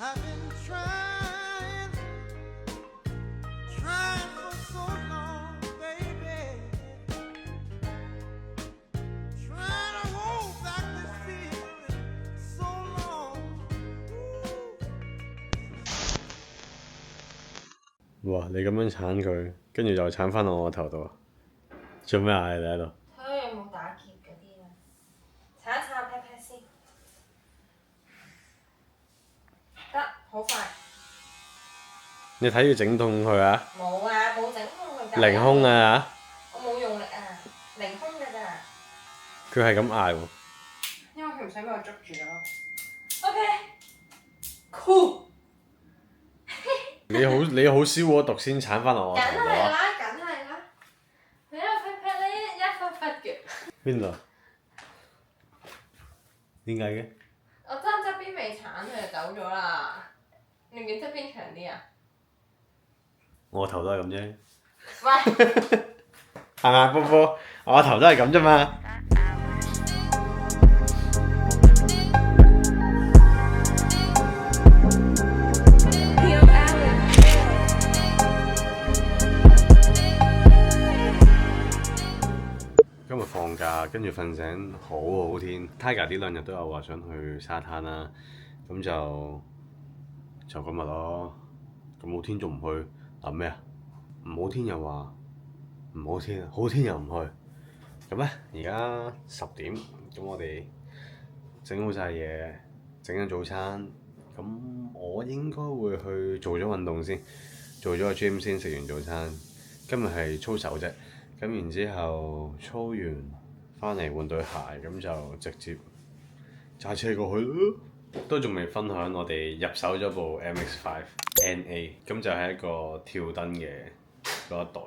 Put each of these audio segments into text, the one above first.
I've been trying, trying for so long, baby. Trying to hold back this feeling so long. Ooh. 哇！你咁樣鏟佢，跟住就鏟翻到我個頭度啊！做咩啊？你喺度？睇下有冇打結嗰啲啊！鏟一鏟 pat pat 先，得好快。你睇要整痛佢啊！冇啊，冇整痛佢㗎。凌空啊！我冇用力啊，凌空㗎咋。佢係咁嗌喎。因為佢唔想俾我捉住咯。OK，cool。你好燒我毒先鏟翻落我頭度啊！梗係啦，梗係啦。你個 pat pat 咧一忽忽嘅。邊度？點解嘅？我爭側邊未鏟佢就走咗啦。你唔見側邊長啲啊？我頭都係咁啫。喂。係嘛，波波？我頭都係咁啫嘛。今日放假，跟住瞓醒，好好天。Tiger 呢兩日都有話想去沙灘啦，咁就今日咯。咁好天仲唔去？諗咩啊？唔好天又話唔好天，好天又唔去。咁咧，而家10點，咁我哋整好晒嘢，整緊早餐。咁我應該會去做咗運動先，做咗個 gym 先，食完早餐。今日係操手啫。咁然之後操完翻嚟換對鞋，咁就直接揸車過去咯。都仲未分享我哋入手咗部 MX5 NA， 咁就係一個跳燈嘅嗰一代，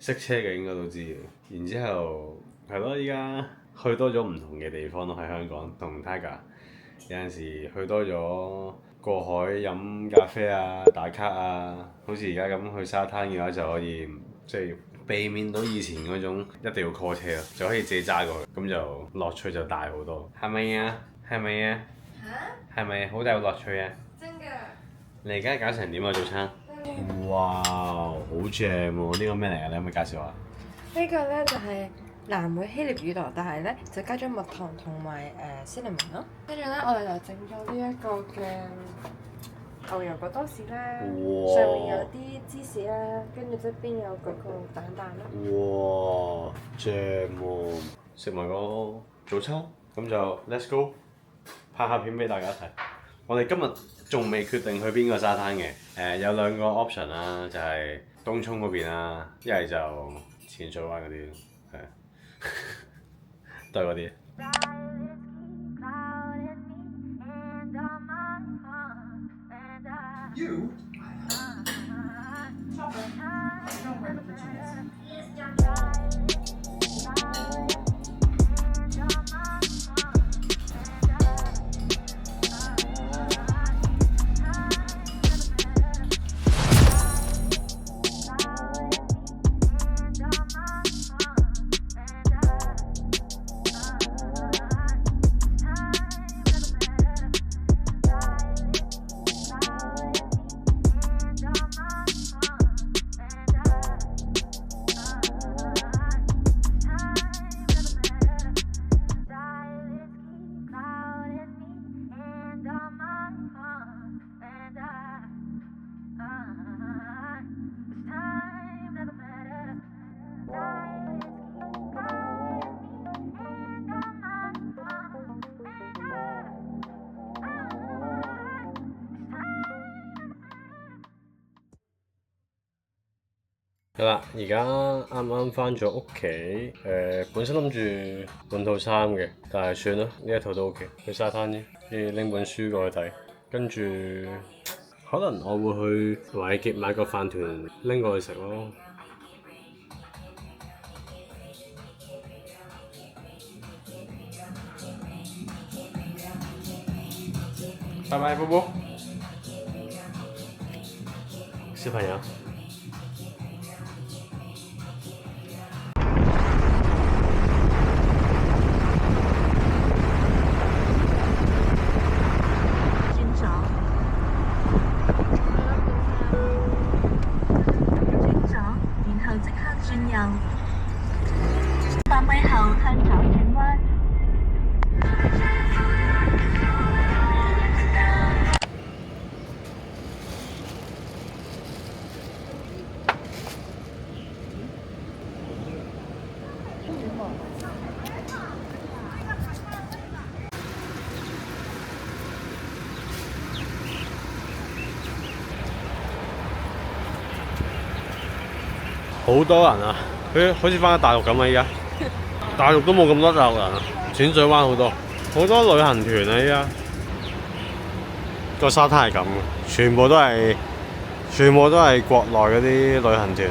識車嘅應該都知嘅。然之後係咯，依家去多咗唔同嘅地方咯，喺香港同 Tiger 有陣時去多咗過海飲咖啡啊、打卡啊，好似而家咁去沙灘嘅話就可以即係避免到以前嗰種一定要 call 車咯，就可以自己揸過去，咁就樂趣就大好多。係咪啊？係咪啊？嚇？係咪好大樂趣啊？真㗎。你而家搞成點啊早餐？哇，好正喎！呢個咩嚟㗎？你可唔可以介紹下？呢個咧就係藍莓希臘乳酪，但係咧就加咗蜜糖同埋cinnamon 咯。跟住咧，我哋就整咗呢一個嘅牛油果多士啦，上面有啲芝士啦，跟住側邊有嗰個蛋蛋啦。哇，正喎！食埋個早餐，咁就 let's go 拍下片俾大家睇。我哋今日仲未決定去邊個沙灘嘅，有兩個 option 啦，就係東涌嗰邊啦，一係就淺水灣嗰啲，係都係嗰啲。You? Chopper. Don't wear the pajamas.係啦，而家啱啱返咗屋企，本身諗住換套衫嘅，但係算啦，呢一套都 OK。去沙灘啫，跟住拎本書過去睇，跟住可能我會去華爾結買個飯團拎過去食咯。拜拜，波波，小朋友。好多人啊，佢好似翻咗大陸咁啊！依家大陸都冇咁多大陸人啊，淺水灣好多旅行團啊！依家個沙灘係咁嘅，全部都係國內嗰啲旅行團。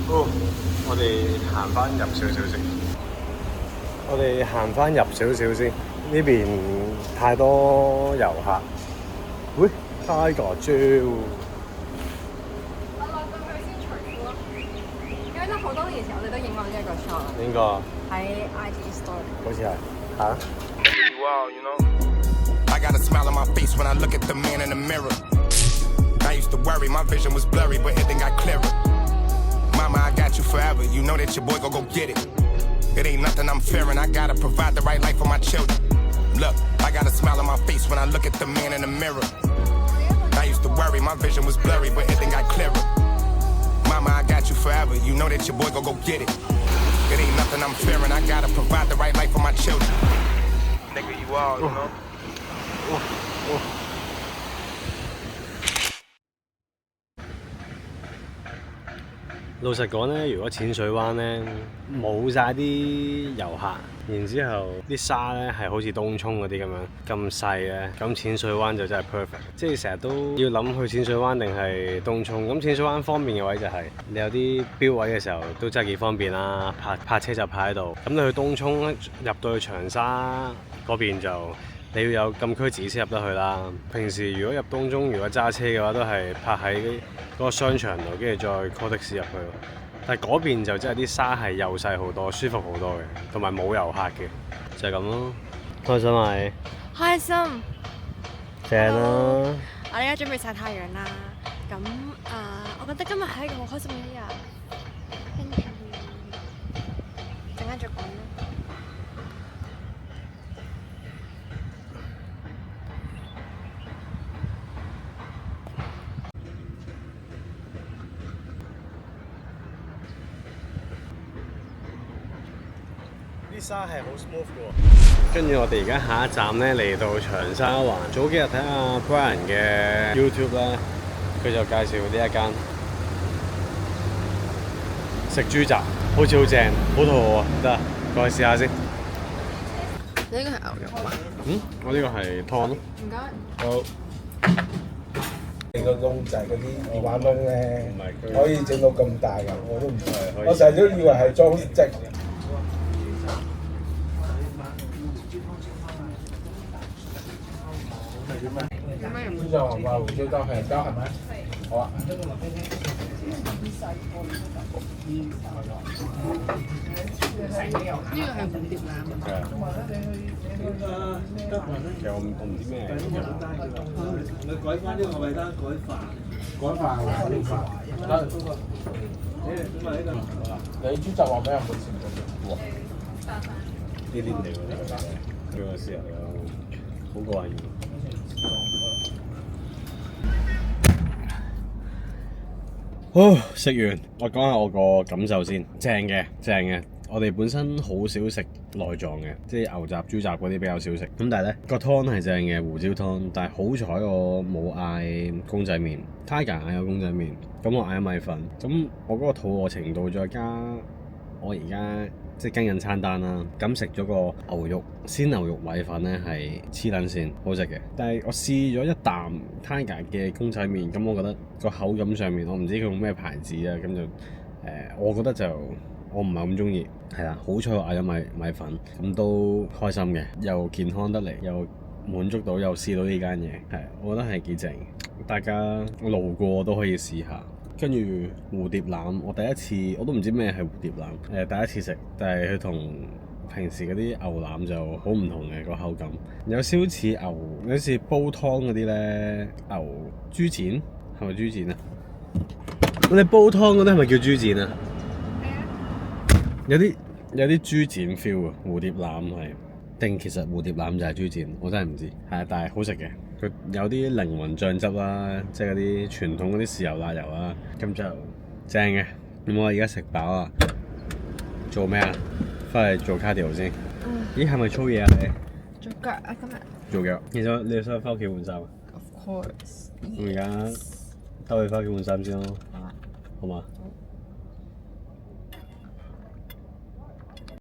哦，我哋行翻入少少先。我哋行翻入少少先，呢邊太多遊客。喂，Tiger 豬。我落到去先除褲咯，因為都好多年前我哋都影過呢一個 shot 邊個？喺 IG story。好似係嚇。I got a smile on my face when I look at the man in the mirror. I used to worry, my vision was blurry, but it then got clearer. Mama, I got you forever. You know that your boy gon' go get it. It ain't nothing I'm fearing. I gotta provide the right life for my children. Look, I got a smile on my face when I look at the man in the mirror. I used to worry, my vision was blurry, but it then got clearer. Mama, I got you forever. You know that your boy gon' go get it. It ain't nothing I'm fearing. I gotta provide the right life for my children. Nigga, you all, you know. 老實講咧，如果淺水灣咧冇晒啲遊客，然之後啲沙咧係好似東涌嗰啲咁樣咁細咧，咁淺水灣就真係 perfect。即係成日都要諗去淺水灣定係東涌。咁淺水灣方便嘅位就係、你有啲標位嘅時候都真係幾方便啦，泊車就泊喺度。咁你去東涌入到去長沙嗰邊就你要有禁區指先入得去啦。平時如果入東涌，如果揸車嘅話，都係泊喺嗰個商場度，跟住再 call 的士入去。但係嗰邊就真係啲沙係幼細好多，舒服好多嘅，同埋冇遊客嘅，就係咁咯。開心咪？開心。正啦！我哋而家準備曬太陽啦。咁我覺得今日係一個好開心嘅一日。跟住陣間再講啦。啲沙係好 smooth 嘅喎。跟住我哋而家下一站咧嚟到長沙灣。早幾日睇下 Brian 嘅 YouTube 咧，佢就介紹呢一間食豬雜，好似好正，好肚餓啊！得，過去試下先。你呢個係牛肉嗎？我呢個係湯咯。唔該。好。你個窿就係嗰啲耳環窿咧唔係，可以整到咁大㗎，我都唔知。可以我成日都以為係裝飾。豬雜黃瓜胡椒湯係交係咪？好啊。呢個係蝴蝶腩。係啊。其實我唔知咩嚟嘅。你改翻呢個位單，改飯。改飯喎，呢飯。得。你豬雜黃咩有冇試過？呢啲嚟㗎，俾我試下好過癮。食完，我講下我個感受先。正嘅。我哋本身好少食內臟嘅，即係牛雜、豬雜嗰啲比較少食。咁但係咧個湯係正嘅胡椒湯，但係好彩我冇嗌公仔麵 ，Tiger 嗌咗公仔麵，咁我嗌咗米粉。咁我嗰個肚餓程度再加我而家即係跟緊餐單啦，咁食咗個鮮牛肉米粉咧係黐撚線，好食嘅。但係我試咗一啖 Tiger 嘅公仔麵，咁我覺得個口感上面我唔知佢用咩牌子啊，咁就我覺得就我唔係咁中意，係啦。好彩我嗌咗米粉，咁都開心嘅，又健康得嚟，又滿足到，又試到呢間嘢，係我覺得係幾正。大家路過都可以試下。跟住蝴蝶腩，我第一次我都唔知咩係蝴蝶腩，第一次食，但係佢同平時嗰啲牛腩就好唔同嘅個口感，有少似牛，有似煲湯嗰啲咧，牛豬展係咪豬展啊？我哋煲湯嗰啲係咪叫豬展啊？有啲豬展 feel 啊，蝴蝶腩係，定其實蝴蝶腩就係豬展，我真係唔知。係，但係好食嘅，佢有啲靈魂醬汁啦，即係嗰啲傳統嗰啲豉油辣油啦，咁就正嘅，咁我而家食飽啊，做咩啊？翻嚟做 cardio 先。咦，係咪操嘢啊你？做腳啊今日。做腳。你想翻屋企換衫啊 Of course。咁而家兜你翻屋企換衫先咯，好啊。好嘛？好